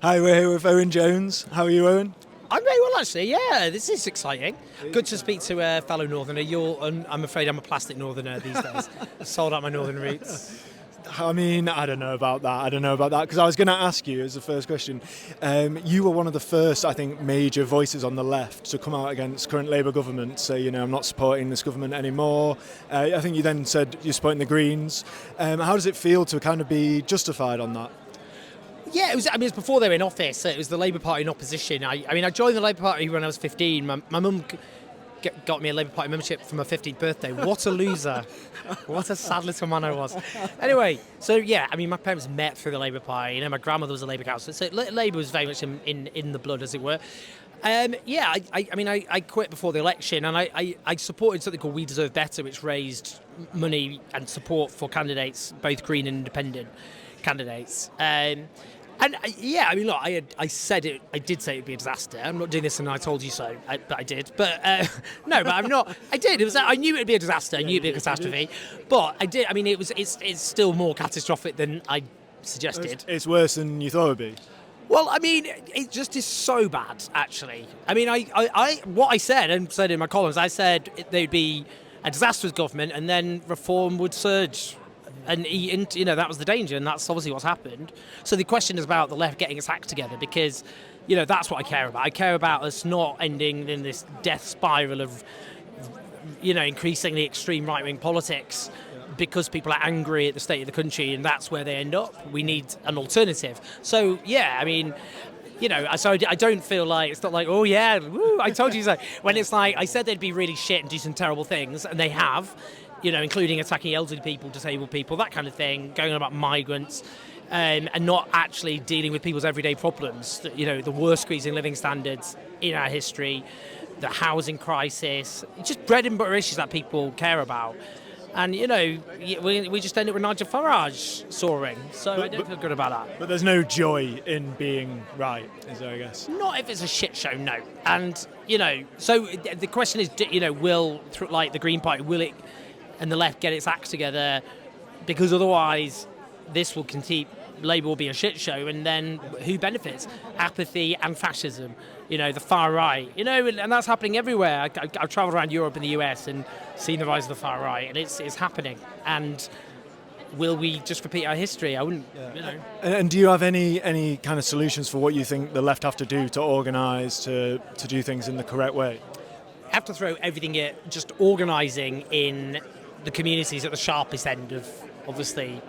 Hi, we're here with Owen Jones. How are you, Owen? I'm very well, actually. Yeah, this is exciting. Good to speak to a fellow Northerner. I'm afraid I'm a plastic Northerner these days. Sold out my Northern roots. I mean, I don't know about that, because I was going to ask you as the first question. You were one of the first, I think, major voices on the left to come out against current Labour government, say, I'm not supporting this government anymore. I think you then said you're supporting the Greens. How does it feel to kind of be justified on that? Yeah, it was before they were in office. So it was the Labour Party in opposition. I joined the Labour Party when I was 15. My mum got me a Labour Party membership for my 15th birthday. What a loser. What a sad little man I was. Anyway, so yeah, my parents met through the Labour Party. My grandmother was a Labour councillor. So Labour was very much in the blood, as it were. I quit before the election, and I supported something called We Deserve Better, which raised money and support for candidates, both Green and Independent candidates. Look, I said it. I did say it'd be a disaster. I'm not doing this, and I told you so. But I did. But no, but I'm not. I did. I knew it'd be a disaster. I knew it'd be a catastrophe. But I did. It's still more catastrophic than I suggested. It's worse than you thought it'd be. Well, it just is so bad, actually. What I said and said in my columns, I said there'd be a disastrous government, and then reform would surge. And that was the danger, and that's obviously what's happened. So the question is about the left getting its act together, because, that's what I care about. I care about us not ending in this death spiral of, increasingly extreme right-wing politics because people are angry at the state of the country, and that's where they end up. We need an alternative. So, yeah, so I don't feel like, it's not like, oh yeah, woo, I told you so. When it's like, I said they'd be really shit and do some terrible things, and they have, including attacking elderly people, disabled people, that kind of thing, going on about migrants, and not actually dealing with people's everyday problems. The worst squeezing living standards in our history, the housing crisis, just bread and butter issues that people care about. And, we just end up with Nigel Farage soaring. So I don't feel good about that. But there's no joy in being right, is there, I guess? Not if it's a shit show, no. And, so the question is, will, like the Green Party, will it and the left get its act together? Because otherwise this will continue. Labour will be a shit show, and then who benefits? Apathy and fascism, the far right, and that's happening everywhere. I've travelled around Europe and the US and seen the rise of the far right, and it's happening. And will we just repeat our history? I wouldn't, And do you have any kind of solutions for what you think the left have to do to organise, to do things in the correct way? Have to throw everything at just organising in the communities at the sharpest end of, obviously,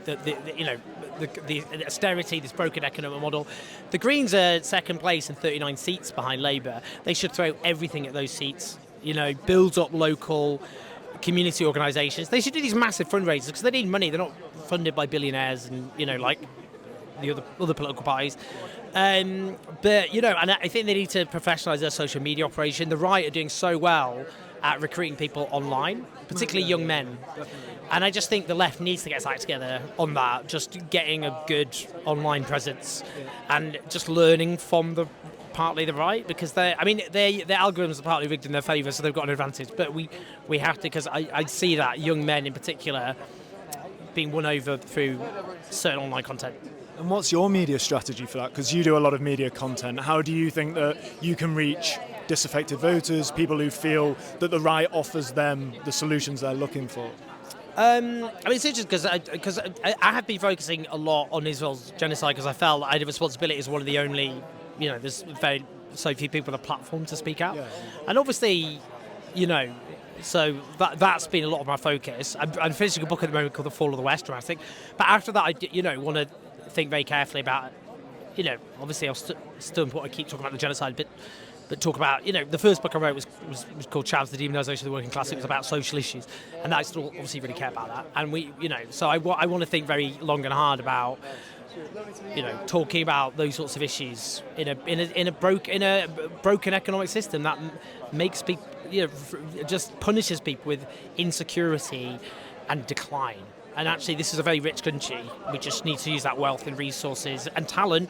the austerity, this broken economic model. The Greens are second place and 39 seats behind Labour. They should throw everything at those seats, build up local community organisations. They should do these massive fundraisers because they need money. They're not funded by billionaires and, like the other political parties. And I think they need to professionalise their social media operation. The right are doing so well at recruiting people online, particularly young men. And I just think the left needs to get its act together on that, just getting a good online presence and just learning from partly the right, because their algorithms are partly rigged in their favour, so they've got an advantage. But we have to, because I see that young men in particular being won over through certain online content. And what's your media strategy for that? Because you do a lot of media content. How do you think that you can reach disaffected voters, people who feel that the right offers them the solutions they're looking for? It's interesting because I have been focusing a lot on Israel's genocide because I felt I had a responsibility as one of the only, there's so few people with a platform to speak out. Yeah. And obviously, so that's been a lot of my focus. I'm finishing a book at the moment called The Fall of the West, dramatic. But after that, I want to think very carefully about, obviously I'll still important to keep talking about the genocide, but talk about, the first book I wrote was called Chavs, the Demonisation of the Working Class. It was about social issues, and I still obviously really care about that. And we, so I want to think very long and hard about, talking about those sorts of issues in a broken economic system that makes people, just punishes people with insecurity and decline. And actually, this is a very rich country. We just need to use that wealth and resources and talent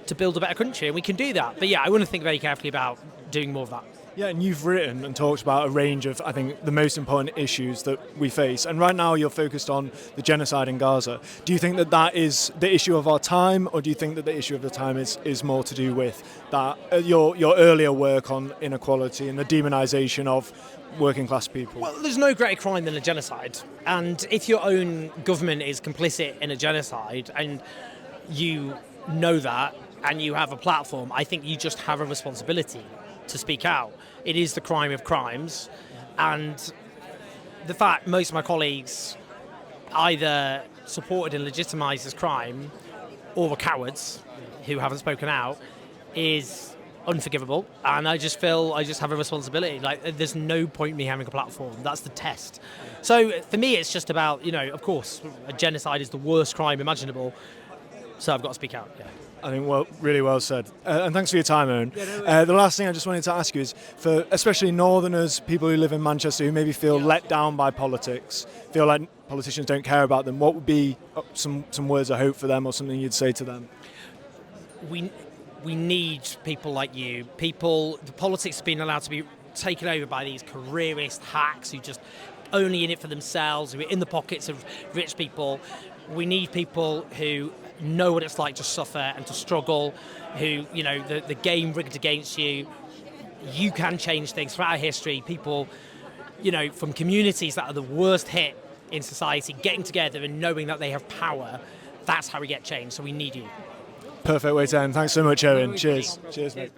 to build a better country, and we can do that. But yeah, I want to think very carefully about doing more of that. Yeah, and you've written and talked about a range of, I think, the most important issues that we face. And right now you're focused on the genocide in Gaza. Do you think that that is the issue of our time, or do you think that the issue of the time is more to do with that your earlier work on inequality and the demonisation of working class people? Well, there's no greater crime than a genocide. And if your own government is complicit in a genocide and you know that and you have a platform, I think you just have a responsibility to speak out. It is the crime of crimes, and the fact most of my colleagues either supported and legitimised this crime or were cowards who haven't spoken out is unforgivable, and I just feel I just have a responsibility. Like, there's no point in me having a platform. That's the test. So for me, it's just about, of course, a genocide is the worst crime imaginable, so I've got to speak out. Yeah. I think really well said. And thanks for your time, Owen. The last thing I just wanted to ask you is, for especially Northerners, people who live in Manchester who maybe feel let down by politics, feel like politicians don't care about them, what would be some words of hope for them, or something you'd say to them? We need people like you. The politics have been allowed to be taken over by these careerist hacks who just only in it for themselves, who are in the pockets of rich people. We need people who know what it's like to suffer and to struggle, who, the game rigged against you. You can change things. Throughout our history, people, from communities that are the worst hit in society, getting together and knowing that they have power, that's how we get change. So we need you. Perfect way to end. Thanks so much, Owen. Cheers. Cheers, mate.